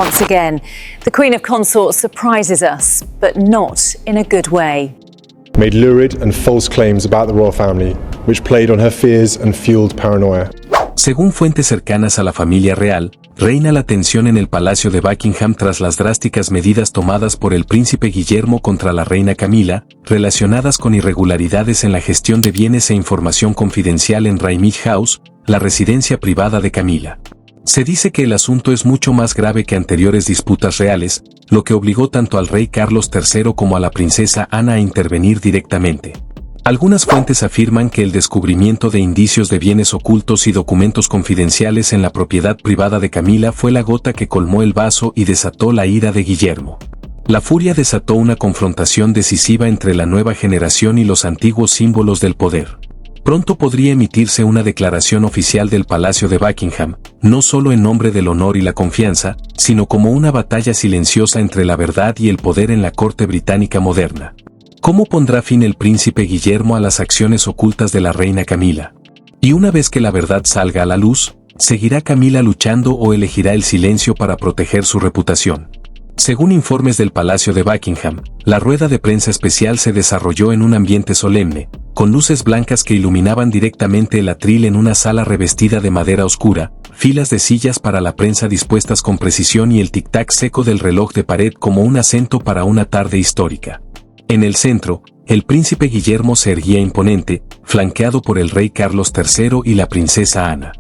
Once again, the Queen of Consort surprises us, but not in a good way. Made lurid and false claims about the royal family, which played on her fears and fueled paranoia. Según fuentes cercanas a la familia real, reina la tensión en el Palacio de Buckingham tras las drásticas medidas tomadas por el príncipe Guillermo contra la reina Camila, relacionadas con irregularidades en la gestión de bienes e información confidencial en Raymond House, la residencia privada de Camila. Se dice que el asunto es mucho más grave que anteriores disputas reales, lo que obligó tanto al rey Carlos III como a la princesa Ana a intervenir directamente. Algunas fuentes afirman que el descubrimiento de indicios de bienes ocultos y documentos confidenciales en la propiedad privada de Camila fue la gota que colmó el vaso y desató la ira de Guillermo. La furia desató una confrontación decisiva entre la nueva generación y los antiguos símbolos del poder. Pronto podría emitirse una declaración oficial del Palacio de Buckingham, no solo en nombre del honor y la confianza, sino como una batalla silenciosa entre la verdad y el poder en la corte británica moderna. ¿Cómo pondrá fin el príncipe Guillermo a las acciones ocultas de la reina Camila? Y una vez que la verdad salga a la luz, ¿seguirá Camila luchando o elegirá el silencio para proteger su reputación? Según informes del Palacio de Buckingham, la rueda de prensa especial se desarrolló en un ambiente solemne, con luces blancas que iluminaban directamente el atril en una sala revestida de madera oscura, filas de sillas para la prensa dispuestas con precisión y el tic-tac seco del reloj de pared como un acento para una tarde histórica. En el centro, el príncipe Guillermo se erguía imponente, flanqueado por el rey Carlos III y la princesa Ana.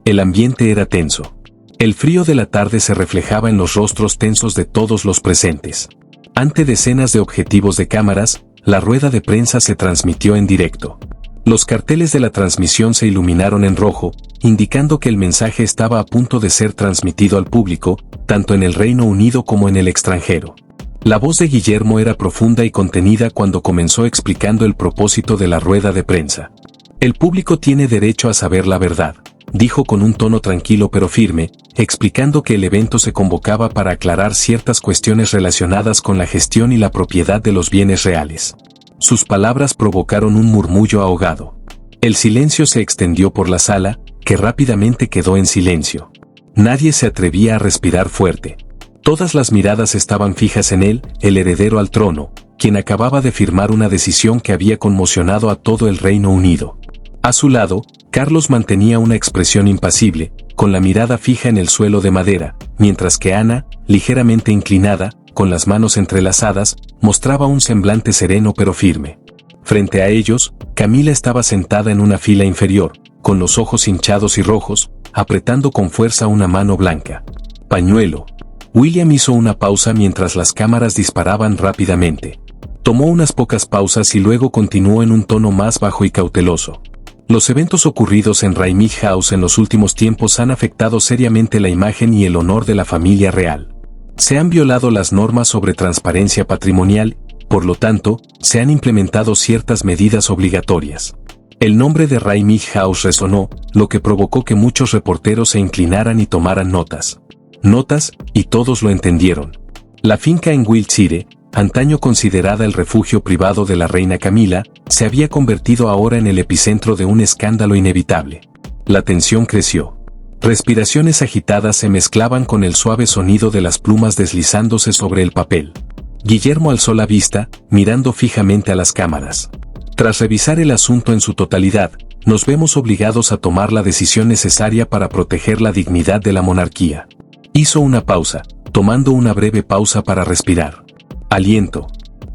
El ambiente era tenso. El frío de la tarde se reflejaba en los rostros tensos de todos los presentes. Ante decenas de objetivos de cámaras, la rueda de prensa se transmitió en directo. Los carteles de la transmisión se iluminaron en rojo, indicando que el mensaje estaba a punto de ser transmitido al público, tanto en el Reino Unido como en el extranjero. La voz de Guillermo era profunda y contenida cuando comenzó explicando el propósito de la rueda de prensa. El público tiene derecho a saber la verdad, dijo con un tono tranquilo pero firme, explicando que el evento se convocaba para aclarar ciertas cuestiones relacionadas con la gestión y la propiedad de los bienes reales. Sus palabras provocaron un murmullo ahogado. El silencio se extendió por la sala, que rápidamente quedó en silencio. Nadie se atrevía a respirar fuerte. Todas las miradas estaban fijas en él, el heredero al trono, quien acababa de firmar una decisión que había conmocionado a todo el Reino Unido. A su lado, Carlos mantenía una expresión impasible, con la mirada fija en el suelo de madera, mientras que Ana, ligeramente inclinada, con las manos entrelazadas, mostraba un semblante sereno pero firme. Frente a ellos, Camila estaba sentada en una fila inferior, con los ojos hinchados y rojos, apretando con fuerza una mano blanca. Pañuelo. William hizo una pausa mientras las cámaras disparaban rápidamente. Tomó unas pocas pausas y luego continuó en un tono más bajo y cauteloso. Los eventos ocurridos en Raymond House en los últimos tiempos han afectado seriamente la imagen y el honor de la familia real. Se han violado las normas sobre transparencia patrimonial, por lo tanto, se han implementado ciertas medidas obligatorias. El nombre de Raymond House resonó, lo que provocó que muchos reporteros se inclinaran y tomaran notas, y todos lo entendieron. La finca en Wiltshire, antaño considerada el refugio privado de la reina Camila, se había convertido ahora en el epicentro de un escándalo inevitable. La tensión creció. Respiraciones agitadas se mezclaban con el suave sonido de las plumas deslizándose sobre el papel. Guillermo alzó la vista, mirando fijamente a las cámaras. Tras revisar el asunto en su totalidad, nos vemos obligados a tomar la decisión necesaria para proteger la dignidad de la monarquía. Hizo una pausa, tomando una breve pausa para respirar. Aliento.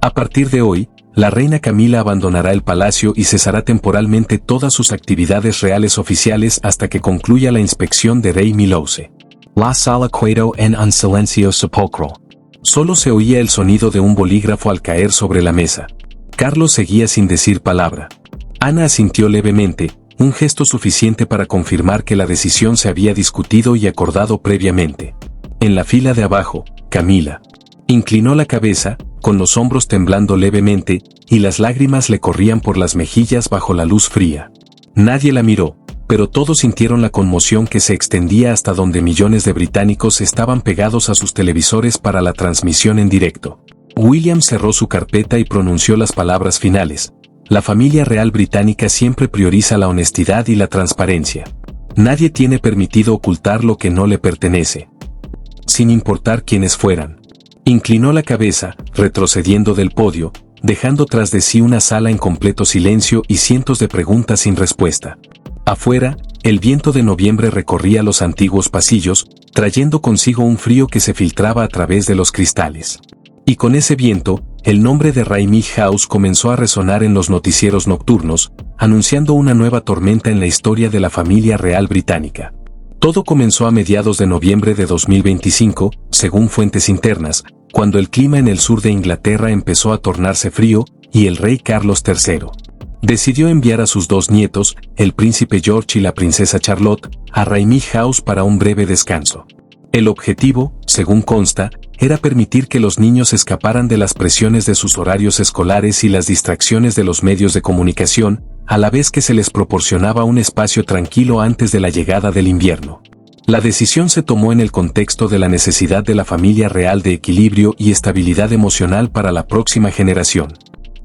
A partir de hoy, la reina Camila abandonará el palacio y cesará temporalmente todas sus actividades reales oficiales hasta que concluya la inspección de Rey Milhouse. La sala quedó en un silencio sepulcral. Solo se oía el sonido de un bolígrafo al caer sobre la mesa. Carlos seguía sin decir palabra. Ana asintió levemente, un gesto suficiente para confirmar que la decisión se había discutido y acordado previamente. En la fila de abajo, Camila inclinó la cabeza, con los hombros temblando levemente, y las lágrimas le corrían por las mejillas bajo la luz fría. Nadie la miró, pero todos sintieron la conmoción que se extendía hasta donde millones de británicos estaban pegados a sus televisores para la transmisión en directo. William cerró su carpeta y pronunció las palabras finales. La familia real británica siempre prioriza la honestidad y la transparencia. Nadie tiene permitido ocultar lo que no le pertenece. sin importar quiénes fueran. Inclinó la cabeza, retrocediendo del podio, dejando tras de sí una sala en completo silencio y cientos de preguntas sin respuesta. Afuera, el viento de noviembre recorría los antiguos pasillos, trayendo consigo un frío que se filtraba a través de los cristales. Y con ese viento, el nombre de Raymie House comenzó a resonar en los noticieros nocturnos, anunciando una nueva tormenta en la historia de la familia real británica. Todo comenzó a mediados de noviembre de 2025, según fuentes internas, cuando el clima en el sur de Inglaterra empezó a tornarse frío, y el rey Carlos III decidió enviar a sus dos nietos, el príncipe George y la princesa Charlotte, a Raymie House para un breve descanso. El objetivo, según consta, era permitir que los niños escaparan de las presiones de sus horarios escolares y las distracciones de los medios de comunicación, a la vez que se les proporcionaba un espacio tranquilo antes de la llegada del invierno. La decisión se tomó en el contexto de la necesidad de la familia real de equilibrio y estabilidad emocional para la próxima generación.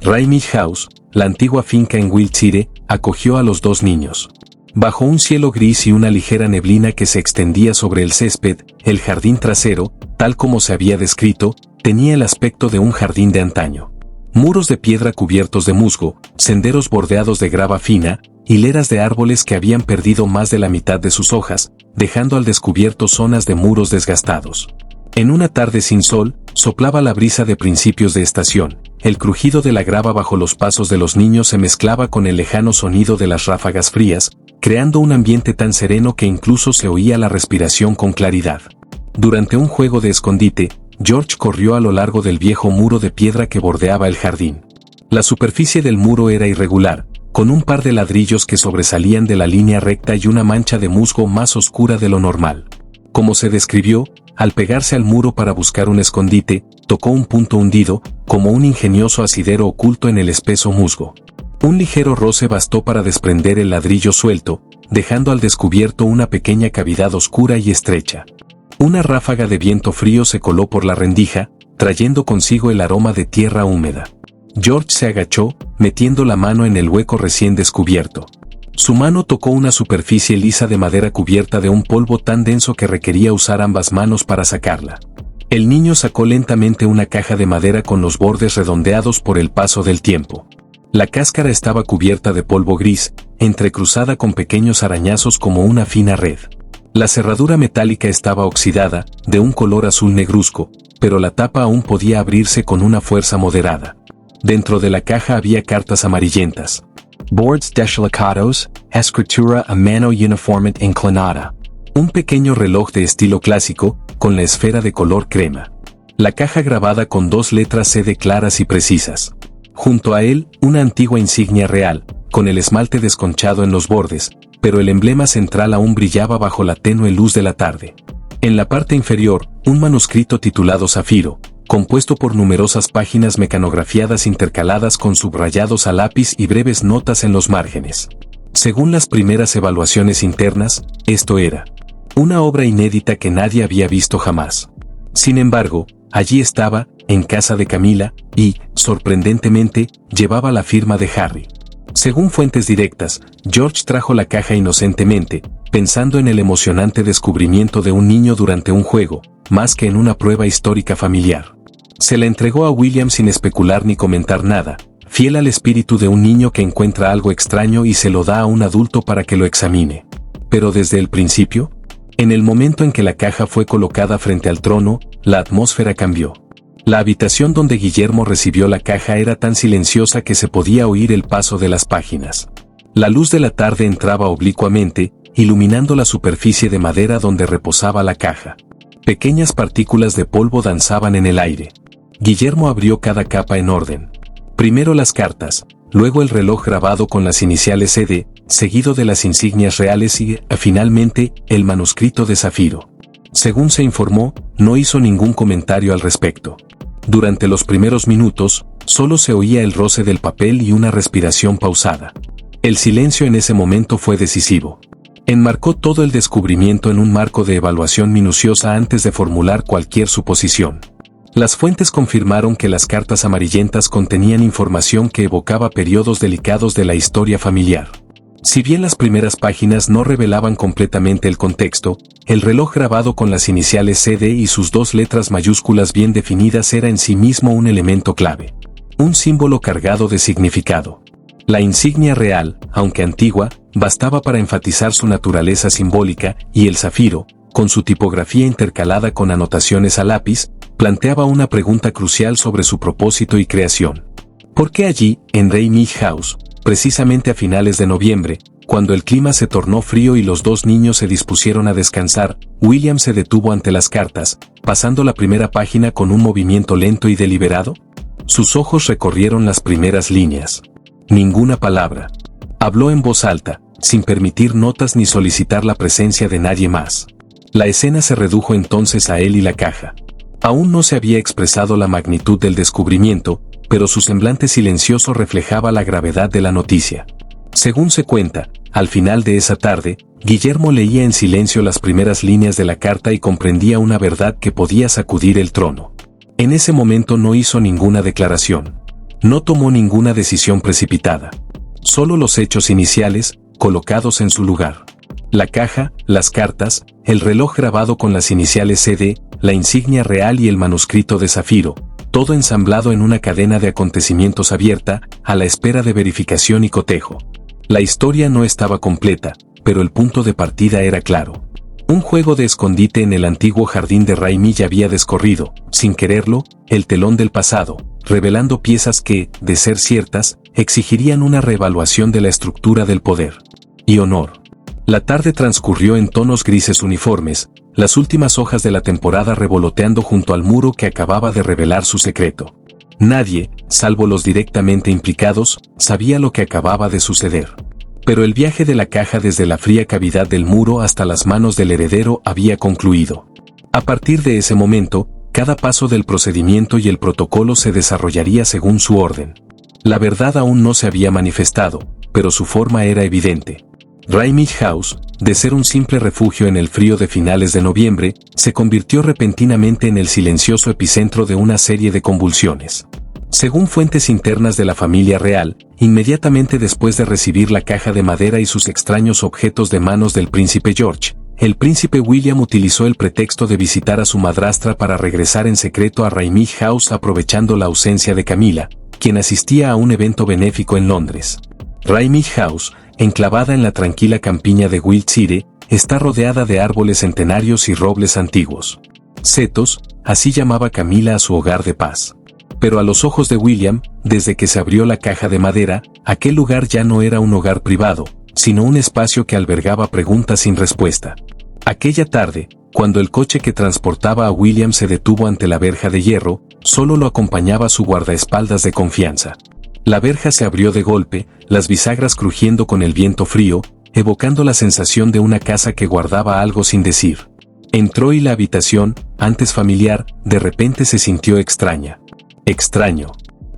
Raymie House, la antigua finca en Wiltshire, acogió a los dos niños. Bajo un cielo gris y una ligera neblina que se extendía sobre el césped, el jardín trasero, tal como se había descrito, tenía el aspecto de un jardín de antaño. Muros de piedra cubiertos de musgo, senderos bordeados de grava fina, hileras de árboles que habían perdido más de la mitad de sus hojas, dejando al descubierto zonas de muros desgastados. En una tarde sin sol, soplaba la brisa de principios de estación. El crujido de la grava bajo los pasos de los niños se mezclaba con el lejano sonido de las ráfagas frías, creando un ambiente tan sereno que incluso se oía la respiración con claridad. Durante un juego de escondite, George corrió a lo largo del viejo muro de piedra que bordeaba el jardín. La superficie del muro era irregular, con un par de ladrillos que sobresalían de la línea recta y una mancha de musgo más oscura de lo normal. Como se describió, al pegarse al muro para buscar un escondite, tocó un punto hundido, como un ingenioso asidero oculto en el espeso musgo. Un ligero roce bastó para desprender el ladrillo suelto, dejando al descubierto una pequeña cavidad oscura y estrecha. Una ráfaga de viento frío se coló por la rendija, trayendo consigo el aroma de tierra húmeda. George se agachó, metiendo la mano en el hueco recién descubierto. Su mano tocó una superficie lisa de madera cubierta de un polvo tan denso que requería usar ambas manos para sacarla. El niño sacó lentamente una caja de madera con los bordes redondeados por el paso del tiempo. La cáscara estaba cubierta de polvo gris, entrecruzada con pequeños arañazos como una fina red. La cerradura metálica estaba oxidada, de un color azul negruzco, pero la tapa aún podía abrirse con una fuerza moderada. Dentro de la caja había cartas amarillentas. Boards deslicados, escritura a mano uniformemente inclinada. Un pequeño reloj de estilo clásico, con la esfera de color crema. La caja grabada con dos letras CD claras y precisas. Junto a él, una antigua insignia real, con el esmalte desconchado en los bordes, pero el emblema central aún brillaba bajo la tenue luz de la tarde. En la parte inferior, un manuscrito titulado Zafiro, compuesto por numerosas páginas mecanografiadas intercaladas con subrayados a lápiz y breves notas en los márgenes. Según las primeras evaluaciones internas, esto era una obra inédita que nadie había visto jamás. Sin embargo, allí estaba, en casa de Camila, y, sorprendentemente, llevaba la firma de Harry. Según fuentes directas, George trajo la caja inocentemente, pensando en el emocionante descubrimiento de un niño durante un juego, más que en una prueba histórica familiar. Se la entregó a William sin especular ni comentar nada, fiel al espíritu de un niño que encuentra algo extraño y se lo da a un adulto para que lo examine. Pero desde el principio, en el momento en que la caja fue colocada frente al trono, la atmósfera cambió. La habitación donde Guillermo recibió la caja era tan silenciosa que se podía oír el paso de las páginas. La luz de la tarde entraba oblicuamente, iluminando la superficie de madera donde reposaba la caja. Pequeñas partículas de polvo danzaban en el aire. Guillermo abrió cada capa en orden. Primero las cartas, luego el reloj grabado con las iniciales CD, seguido de las insignias reales y, finalmente, el manuscrito de Zafiro. Según se informó, no hizo ningún comentario al respecto. Durante los primeros minutos, solo se oía el roce del papel y una respiración pausada. El silencio en ese momento fue decisivo. Enmarcó todo el descubrimiento en un marco de evaluación minuciosa antes de formular cualquier suposición. Las fuentes confirmaron que las cartas amarillentas contenían información que evocaba periodos delicados de la historia familiar. Si bien las primeras páginas no revelaban completamente el contexto, el reloj grabado con las iniciales CD y sus 2 letras mayúsculas bien definidas era en sí mismo un elemento clave. Un símbolo cargado de significado. La insignia real, aunque antigua, bastaba para enfatizar su naturaleza simbólica, y el zafiro, con su tipografía intercalada con anotaciones a lápiz, planteaba una pregunta crucial sobre su propósito y creación. ¿Por qué allí, en Rayleigh House, precisamente a finales de noviembre, cuando el clima se tornó frío y los 2 niños se dispusieron a descansar, William se detuvo ante las cartas, pasando la primera página con un movimiento lento y deliberado? Sus ojos recorrieron las primeras líneas. Ninguna palabra. Habló en voz alta, sin permitir notas ni solicitar la presencia de nadie más. La escena se redujo entonces a él y la caja. Aún no se había expresado la magnitud del descubrimiento, pero su semblante silencioso reflejaba la gravedad de la noticia. Según se cuenta, al final de esa tarde, Guillermo leía en silencio las primeras líneas de la carta y comprendía una verdad que podía sacudir el trono. En ese momento no hizo ninguna declaración. No tomó ninguna decisión precipitada. Solo los hechos iniciales, colocados en su lugar. La caja, las cartas, el reloj grabado con las iniciales CD, la insignia real y el manuscrito de zafiro, todo ensamblado en una cadena de acontecimientos abierta, a la espera de verificación y cotejo. La historia no estaba completa, pero el punto de partida era claro. Un juego de escondite en el antiguo jardín de Rayleigh había descorrido, sin quererlo, el telón del pasado, revelando piezas que, de ser ciertas, exigirían una reevaluación de la estructura del poder y honor. La tarde transcurrió en tonos grises uniformes, las últimas hojas de la temporada revoloteando junto al muro que acababa de revelar su secreto. Nadie, salvo los directamente implicados, sabía lo que acababa de suceder. Pero el viaje de la caja desde la fría cavidad del muro hasta las manos del heredero había concluido. A partir de ese momento, cada paso del procedimiento y el protocolo se desarrollaría según su orden. La verdad aún no se había manifestado, pero su forma era evidente. Rayleigh House, de ser un simple refugio en el frío de finales de noviembre, se convirtió repentinamente en el silencioso epicentro de una serie de convulsiones. Según fuentes internas de la familia real, inmediatamente después de recibir la caja de madera y sus extraños objetos de manos del príncipe George, el príncipe William utilizó el pretexto de visitar a su madrastra para regresar en secreto a Rayleigh House aprovechando la ausencia de Camila, quien asistía a un evento benéfico en Londres. Rayleigh House, enclavada en la tranquila campiña de Wiltshire, está rodeada de árboles centenarios y robles antiguos. Setos, así llamaba Camila a su hogar de paz. Pero a los ojos de William, desde que se abrió la caja de madera, aquel lugar ya no era un hogar privado, sino un espacio que albergaba preguntas sin respuesta. Aquella tarde, cuando el coche que transportaba a William se detuvo ante la verja de hierro, solo lo acompañaba su guardaespaldas de confianza. La verja se abrió de golpe, las bisagras crujiendo con el viento frío, evocando la sensación de una casa que guardaba algo sin decir. Entró y la habitación, antes familiar, de repente se sintió extraña. Extraño.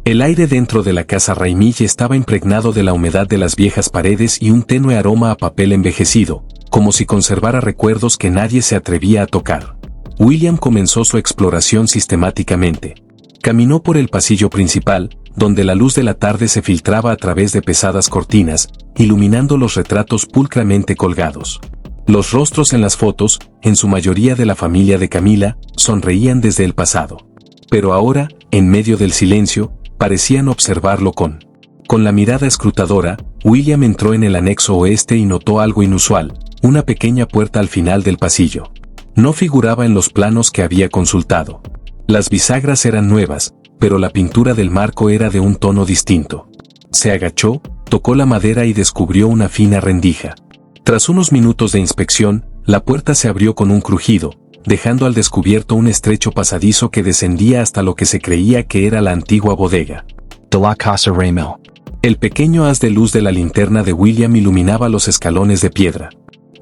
El aire dentro de la casa Rayleigh estaba impregnado de la humedad de las viejas paredes y un tenue aroma a papel envejecido, como si conservara recuerdos que nadie se atrevía a tocar. William comenzó su exploración sistemáticamente. Caminó por el pasillo principal, donde la luz de la tarde se filtraba a través de pesadas cortinas, iluminando los retratos pulcramente colgados. Los rostros en las fotos, en su mayoría de la familia de Camila, sonreían desde el pasado. Pero ahora, en medio del silencio, parecían observarlo con la mirada escrutadora. William entró en el anexo oeste y notó algo inusual, una pequeña puerta al final del pasillo. No figuraba en los planos que había consultado. Las bisagras eran nuevas, pero la pintura del marco era de un tono distinto. Se agachó, tocó la madera y descubrió una fina rendija. Tras unos minutos de inspección, la puerta se abrió con un crujido, dejando al descubierto un estrecho pasadizo que descendía hasta lo que se creía que era la antigua bodega de la Casa Rayleigh. El pequeño haz de luz de la linterna de William iluminaba los escalones de piedra.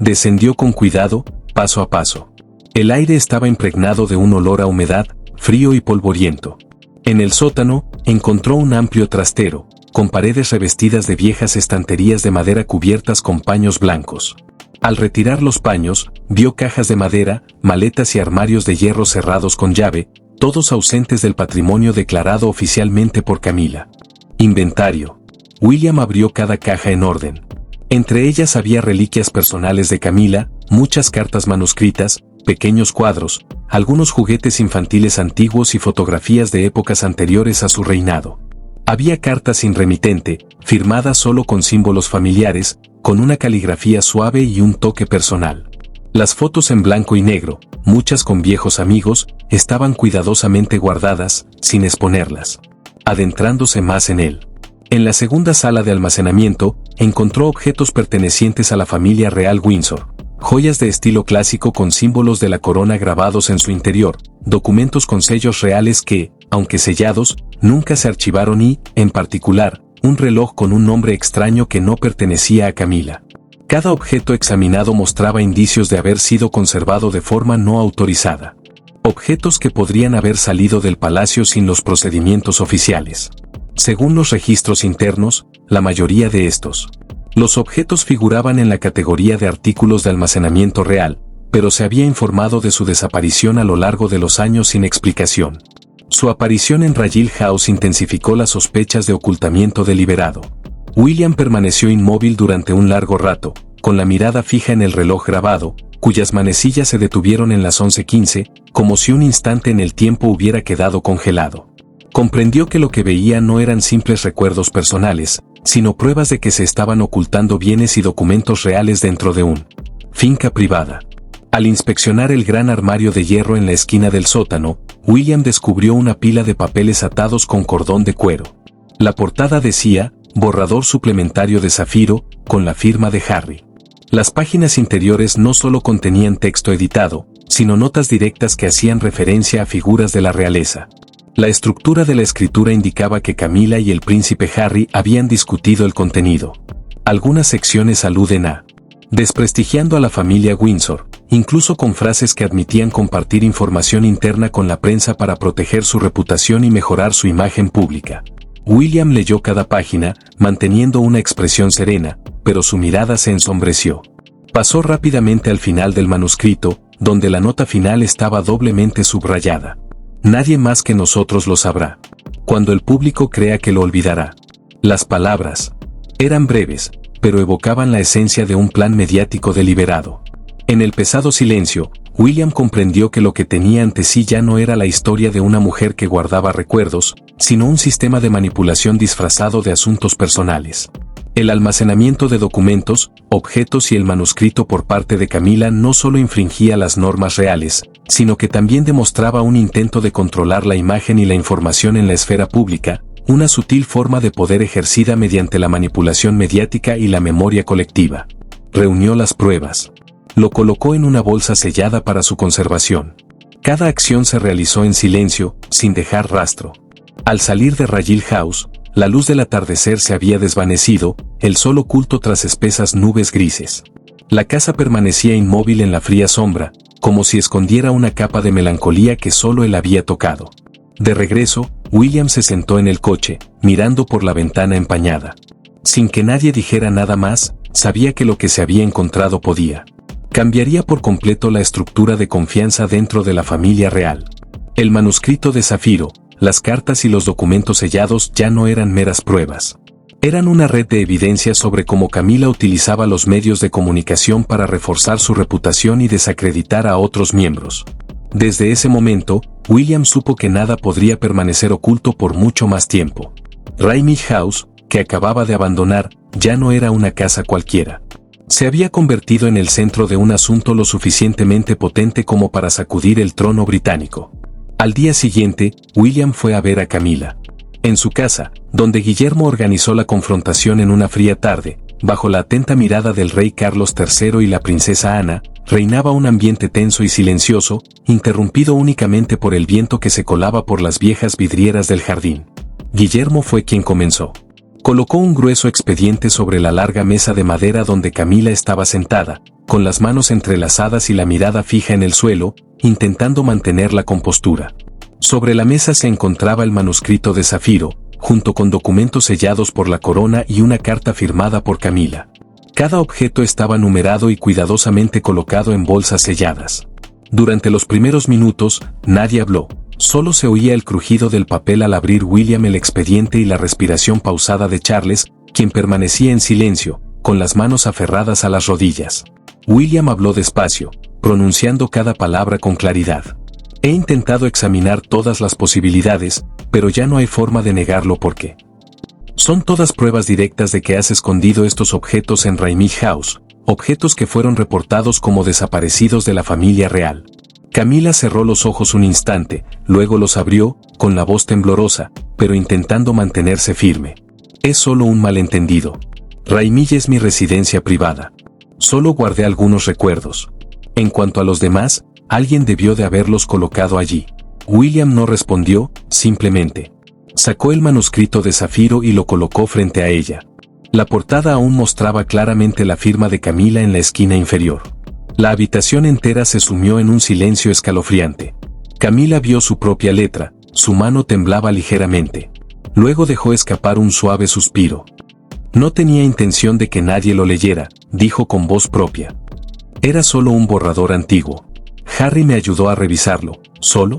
Descendió con cuidado, paso a paso. El aire estaba impregnado de un olor a humedad, frío y polvoriento. En el sótano, encontró un amplio trastero, con paredes revestidas de viejas estanterías de madera cubiertas con paños blancos. Al retirar los paños, vio cajas de madera, maletas y armarios de hierro cerrados con llave, todos ausentes del patrimonio declarado oficialmente por Camila. Inventario. William abrió cada caja en orden. Entre ellas había reliquias personales de Camila, muchas cartas manuscritas, pequeños cuadros, algunos juguetes infantiles antiguos y fotografías de épocas anteriores a su reinado. Había cartas sin remitente, firmadas solo con símbolos familiares, con una caligrafía suave y un toque personal. Las fotos en blanco y negro, muchas con viejos amigos, estaban cuidadosamente guardadas, sin exponerlas. Adentrándose más en él. En la segunda sala de almacenamiento, encontró objetos pertenecientes a la familia real Windsor, joyas de estilo clásico con símbolos de la corona grabados en su interior, documentos con sellos reales que, aunque sellados, nunca se archivaron y, en particular, un reloj con un nombre extraño que no pertenecía a Camila. Cada objeto examinado mostraba indicios de haber sido conservado de forma no autorizada. Objetos que podrían haber salido del palacio sin los procedimientos oficiales. Según los registros internos, la mayoría de los objetos figuraban en la categoría de artículos de almacenamiento real, pero se había informado de su desaparición a lo largo de los años sin explicación. Su aparición en Rayil House intensificó las sospechas de ocultamiento deliberado. William permaneció inmóvil durante un largo rato, con la mirada fija en el reloj grabado, cuyas manecillas se detuvieron en las 11:15, como si un instante en el tiempo hubiera quedado congelado. Comprendió que lo que veía no eran simples recuerdos personales, sino pruebas de que se estaban ocultando bienes y documentos reales dentro de una finca privada. Al inspeccionar el gran armario de hierro en la esquina del sótano, William descubrió una pila de papeles atados con cordón de cuero. La portada decía, borrador suplementario de zafiro, con la firma de Harry. Las páginas interiores no solo contenían texto editado, sino notas directas que hacían referencia a figuras de la realeza. La estructura de la escritura indicaba que Camila y el príncipe Harry habían discutido el contenido. Algunas secciones aluden a desprestigiando a la familia Windsor, incluso con frases que admitían compartir información interna con la prensa para proteger su reputación y mejorar su imagen pública. William leyó cada página, manteniendo una expresión serena, pero su mirada se ensombreció. Pasó rápidamente al final del manuscrito, donde la nota final estaba doblemente subrayada. Nadie más que nosotros lo sabrá. Cuando el público crea que lo olvidará. Las palabras eran breves, pero evocaban la esencia de un plan mediático deliberado. En el pesado silencio, William comprendió que lo que tenía ante sí ya no era la historia de una mujer que guardaba recuerdos, sino un sistema de manipulación disfrazado de asuntos personales. El almacenamiento de documentos, objetos y el manuscrito por parte de Camila no solo infringía las normas reales, sino que también demostraba un intento de controlar la imagen y la información en la esfera pública, una sutil forma de poder ejercida mediante la manipulación mediática y la memoria colectiva. Reunió las pruebas. Lo colocó en una bolsa sellada para su conservación. Cada acción se realizó en silencio, sin dejar rastro. Al salir de Rayil House, la luz del atardecer se había desvanecido, el sol oculto tras espesas nubes grises. La casa permanecía inmóvil en la fría sombra, como si escondiera una capa de melancolía que solo él había tocado. De regreso, William se sentó en el coche, mirando por la ventana empañada. Sin que nadie dijera nada más, sabía que lo que se había encontrado cambiaría por completo la estructura de confianza dentro de la familia real. El manuscrito de zafiro, las cartas y los documentos sellados ya no eran meras pruebas. Eran una red de evidencias sobre cómo Camila utilizaba los medios de comunicación para reforzar su reputación y desacreditar a otros miembros. Desde ese momento, William supo que nada podría permanecer oculto por mucho más tiempo. Rayil House, que acababa de abandonar, ya no era una casa cualquiera. Se había convertido en el centro de un asunto lo suficientemente potente como para sacudir el trono británico. Al día siguiente, William fue a ver a Camila. En su casa, donde Guillermo organizó la confrontación en una fría tarde, bajo la atenta mirada del rey Carlos III y la princesa Ana, reinaba un ambiente tenso y silencioso, interrumpido únicamente por el viento que se colaba por las viejas vidrieras del jardín. Guillermo fue quien comenzó. Colocó un grueso expediente sobre la larga mesa de madera donde Camila estaba sentada, con las manos entrelazadas y la mirada fija en el suelo, intentando mantener la compostura. Sobre la mesa se encontraba el manuscrito de zafiro, junto con documentos sellados por la corona y una carta firmada por Camila. Cada objeto estaba numerado y cuidadosamente colocado en bolsas selladas. Durante los primeros minutos, nadie habló. Solo se oía el crujido del papel al abrir William el expediente y la respiración pausada de Charles, quien permanecía en silencio, con las manos aferradas a las rodillas. William habló despacio, pronunciando cada palabra con claridad. He intentado examinar todas las posibilidades, pero ya no hay forma de negarlo porque son todas pruebas directas de que has escondido estos objetos en Raymich House, objetos que fueron reportados como desaparecidos de la familia real. Camila cerró los ojos un instante, luego los abrió, con la voz temblorosa, pero intentando mantenerse firme. Es solo un malentendido. Raymich es mi residencia privada. Solo guardé algunos recuerdos. En cuanto a los demás, alguien debió de haberlos colocado allí. William no respondió, simplemente sacó el manuscrito de zafiro y lo colocó frente a ella. La portada aún mostraba claramente la firma de Camila en la esquina inferior. La habitación entera se sumió en un silencio escalofriante. Camila vio su propia letra, su mano temblaba ligeramente. Luego dejó escapar un suave suspiro. No tenía intención de que nadie lo leyera, dijo con voz propia. Era solo un borrador antiguo. Harry me ayudó a revisarlo, ¿solo?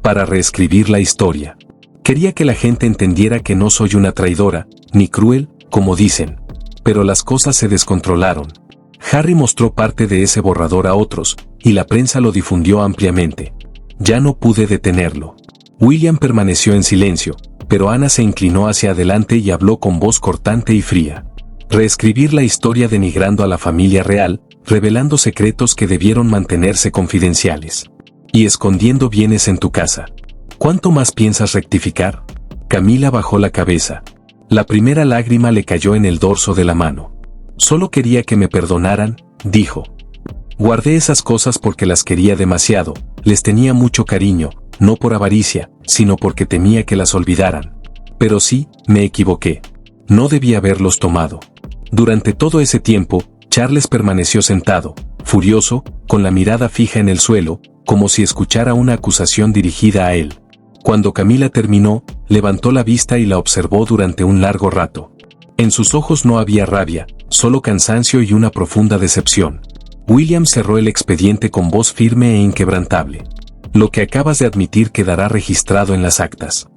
Para reescribir la historia. Quería que la gente entendiera que no soy una traidora, ni cruel, como dicen. Pero las cosas se descontrolaron. Harry mostró parte de ese borrador a otros, y la prensa lo difundió ampliamente. Ya no pude detenerlo. William permaneció en silencio, pero Ana se inclinó hacia adelante y habló con voz cortante y fría. Reescribir la historia denigrando a la familia real, revelando secretos que debieron mantenerse confidenciales. Y escondiendo bienes en tu casa. ¿Cuánto más piensas rectificar? Camila bajó la cabeza. La primera lágrima le cayó en el dorso de la mano. Solo quería que me perdonaran, dijo. Guardé esas cosas porque las quería demasiado, les tenía mucho cariño, no por avaricia, sino porque temía que las olvidaran. Pero sí, me equivoqué. No debía haberlos tomado. Durante todo ese tiempo, Charles permaneció sentado, furioso, con la mirada fija en el suelo, como si escuchara una acusación dirigida a él. Cuando Camila terminó, levantó la vista y la observó durante un largo rato. En sus ojos no había rabia, solo cansancio y una profunda decepción. William cerró el expediente con voz firme e inquebrantable. Lo que acabas de admitir quedará registrado en las actas.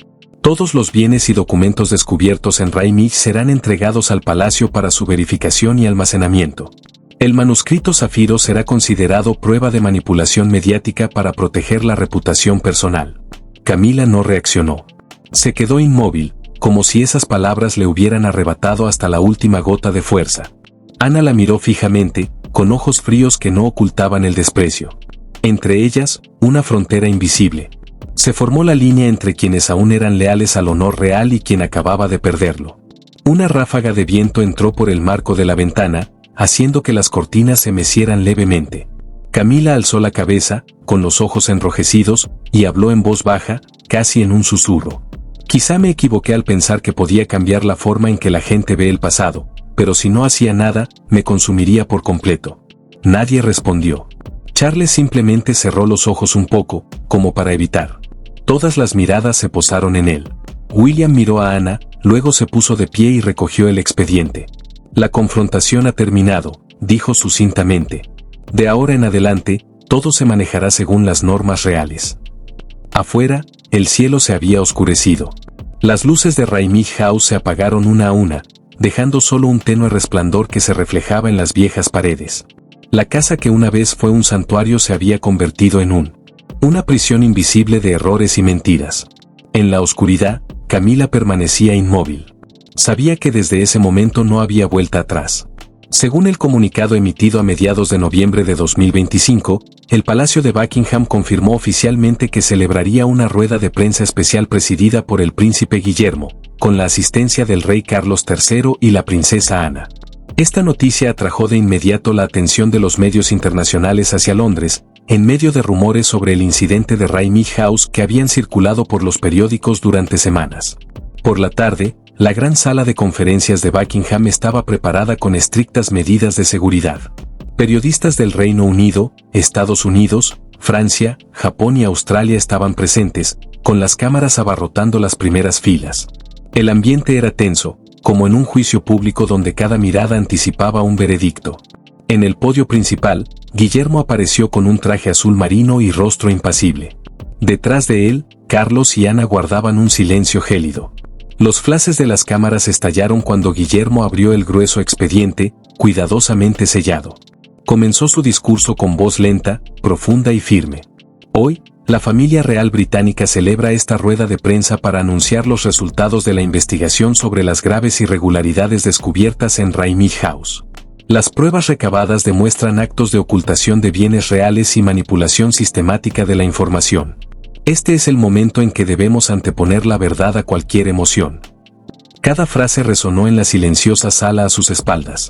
Todos los bienes y documentos descubiertos en Raymich serán entregados al palacio para su verificación y almacenamiento. El manuscrito zafiro será considerado prueba de manipulación mediática para proteger la reputación personal. Camila no reaccionó. Se quedó inmóvil, como si esas palabras le hubieran arrebatado hasta la última gota de fuerza. Ana la miró fijamente, con ojos fríos que no ocultaban el desprecio. Entre ellas, una frontera invisible. Se formó la línea entre quienes aún eran leales al honor real y quien acababa de perderlo. Una ráfaga de viento entró por el marco de la ventana, haciendo que las cortinas se mecieran levemente. Camila alzó la cabeza, con los ojos enrojecidos, y habló en voz baja, casi en un susurro. Quizá me equivoqué al pensar que podía cambiar la forma en que la gente ve el pasado, pero si no hacía nada, me consumiría por completo. Nadie respondió. Charles simplemente cerró los ojos un poco, como para evitar. Todas las miradas se posaron en él. William miró a Ana, luego se puso de pie y recogió el expediente. La confrontación ha terminado, dijo sucintamente. De ahora en adelante, todo se manejará según las normas reales. Afuera, el cielo se había oscurecido. Las luces de Raymich House se apagaron una a una, dejando solo un tenue resplandor que se reflejaba en las viejas paredes. La casa que una vez fue un santuario se había convertido en una prisión invisible de errores y mentiras. En la oscuridad, Camila permanecía inmóvil. Sabía que desde ese momento no había vuelta atrás. Según el comunicado emitido a mediados de noviembre de 2025, el Palacio de Buckingham confirmó oficialmente que celebraría una rueda de prensa especial presidida por el príncipe Guillermo, con la asistencia del rey Carlos III y la princesa Ana. Esta noticia atrajo de inmediato la atención de los medios internacionales hacia Londres, en medio de rumores sobre el incidente de Raymich House que habían circulado por los periódicos durante semanas. Por la tarde, la gran sala de conferencias de Buckingham estaba preparada con estrictas medidas de seguridad. Periodistas del Reino Unido, Estados Unidos, Francia, Japón y Australia estaban presentes, con las cámaras abarrotando las primeras filas. El ambiente era tenso, como en un juicio público donde cada mirada anticipaba un veredicto. En el podio principal, Guillermo apareció con un traje azul marino y rostro impasible. Detrás de él, Carlos y Ana guardaban un silencio gélido. Los flashes de las cámaras estallaron cuando Guillermo abrió el grueso expediente, cuidadosamente sellado. Comenzó su discurso con voz lenta, profunda y firme. Hoy, la familia real británica celebra esta rueda de prensa para anunciar los resultados de la investigación sobre las graves irregularidades descubiertas en Raymich House. Las pruebas recabadas demuestran actos de ocultación de bienes reales y manipulación sistemática de la información. Este es el momento en que debemos anteponer la verdad a cualquier emoción. Cada frase resonó en la silenciosa sala a sus espaldas.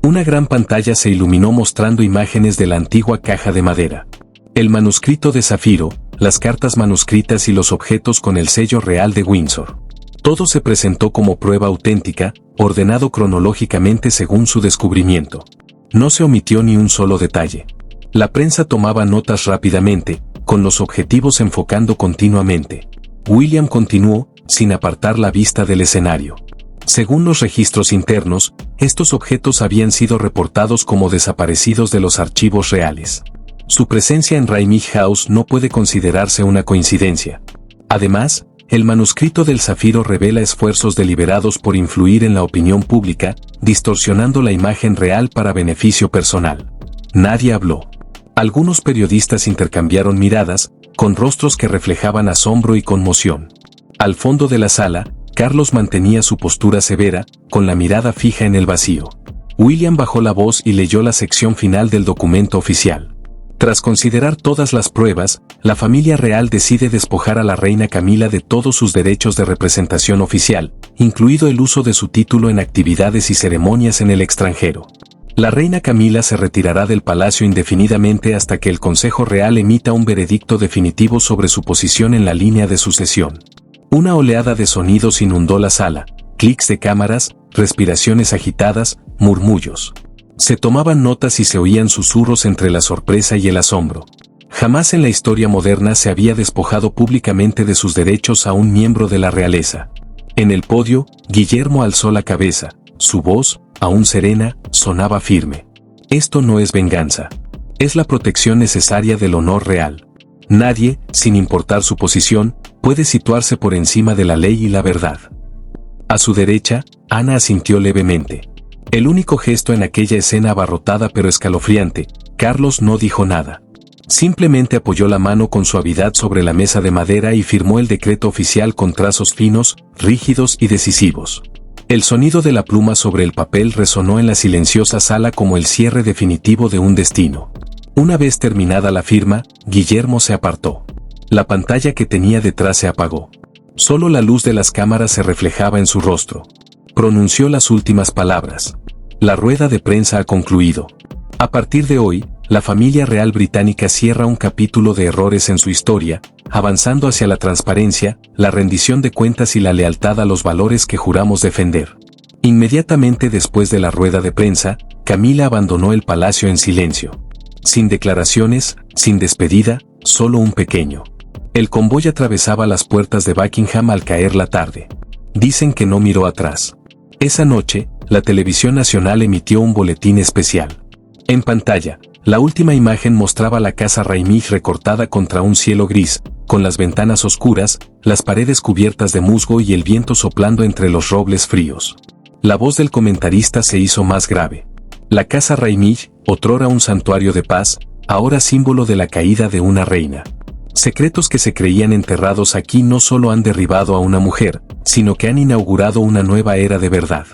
Una gran pantalla se iluminó mostrando imágenes de la antigua caja de madera. El manuscrito de zafiro, las cartas manuscritas y los objetos con el sello real de Windsor. Todo se presentó como prueba auténtica, ordenado cronológicamente según su descubrimiento. No se omitió ni un solo detalle. La prensa tomaba notas rápidamente, con los objetivos enfocando continuamente. William continuó, sin apartar la vista del escenario. Según los registros internos, estos objetos habían sido reportados como desaparecidos de los archivos reales. Su presencia en Raymich House no puede considerarse una coincidencia. Además, el manuscrito del zafiro revela esfuerzos deliberados por influir en la opinión pública, distorsionando la imagen real para beneficio personal. Nadie habló. Algunos periodistas intercambiaron miradas, con rostros que reflejaban asombro y conmoción. Al fondo de la sala, Carlos mantenía su postura severa, con la mirada fija en el vacío. William bajó la voz y leyó la sección final del documento oficial. Tras considerar todas las pruebas, la familia real decide despojar a la reina Camila de todos sus derechos de representación oficial, incluido el uso de su título en actividades y ceremonias en el extranjero. La reina Camila se retirará del palacio indefinidamente hasta que el Consejo Real emita un veredicto definitivo sobre su posición en la línea de sucesión. Una oleada de sonidos inundó la sala, clics de cámaras, respiraciones agitadas, murmullos. Se tomaban notas y se oían susurros entre la sorpresa y el asombro. Jamás en la historia moderna se había despojado públicamente de sus derechos a un miembro de la realeza. En el podio, Guillermo alzó la cabeza. Su voz, aún serena, sonaba firme. Esto no es venganza. Es la protección necesaria del honor real. Nadie, sin importar su posición, puede situarse por encima de la ley y la verdad. A su derecha, Ana asintió levemente. El único gesto en aquella escena abarrotada pero escalofriante, Carlos no dijo nada. Simplemente apoyó la mano con suavidad sobre la mesa de madera y firmó el decreto oficial con trazos finos, rígidos y decisivos. El sonido de la pluma sobre el papel resonó en la silenciosa sala como el cierre definitivo de un destino. Una vez terminada la firma, Guillermo se apartó. La pantalla que tenía detrás se apagó. Solo la luz de las cámaras se reflejaba en su rostro. Pronunció las últimas palabras. La rueda de prensa ha concluido. A partir de hoy, la familia real británica cierra un capítulo de errores en su historia, avanzando hacia la transparencia, la rendición de cuentas y la lealtad a los valores que juramos defender. Inmediatamente después de la rueda de prensa, Camila abandonó el palacio en silencio. Sin declaraciones, sin despedida, solo un pequeño. El convoy atravesaba las puertas de Buckingham al caer la tarde. Dicen que no miró atrás. Esa noche, la televisión nacional emitió un boletín especial. En pantalla, la última imagen mostraba la casa Raymich recortada contra un cielo gris, con las ventanas oscuras, las paredes cubiertas de musgo y el viento soplando entre los robles fríos. La voz del comentarista se hizo más grave. La casa Raymich, otrora un santuario de paz, ahora símbolo de la caída de una reina. Secretos que se creían enterrados aquí no solo han derribado a una mujer, sino que han inaugurado una nueva era de verdad.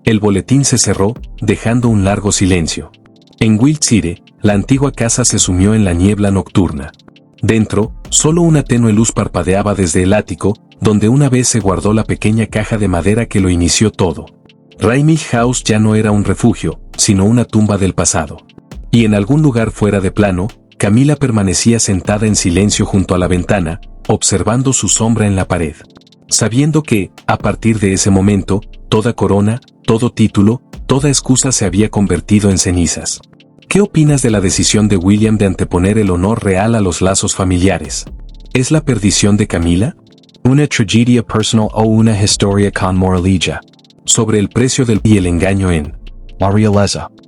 El boletín se cerró, dejando un largo silencio. En Wiltshire, la antigua casa se sumió en la niebla nocturna. Dentro, solo una tenue luz parpadeaba desde el ático, donde una vez se guardó la pequeña caja de madera que lo inició todo. Raymich House ya no era un refugio, sino una tumba del pasado. Y en algún lugar fuera de plano, Camila permanecía sentada en silencio junto a la ventana, observando su sombra en la pared. Sabiendo que, a partir de ese momento, toda corona, todo título, toda excusa se había convertido en cenizas. ¿Qué opinas de la decisión de William de anteponer el honor real a los lazos familiares? ¿Es la perdición de Camila? Una tragedia personal o una historia con moraleja. Sobre el precio del y el engaño en La realeza.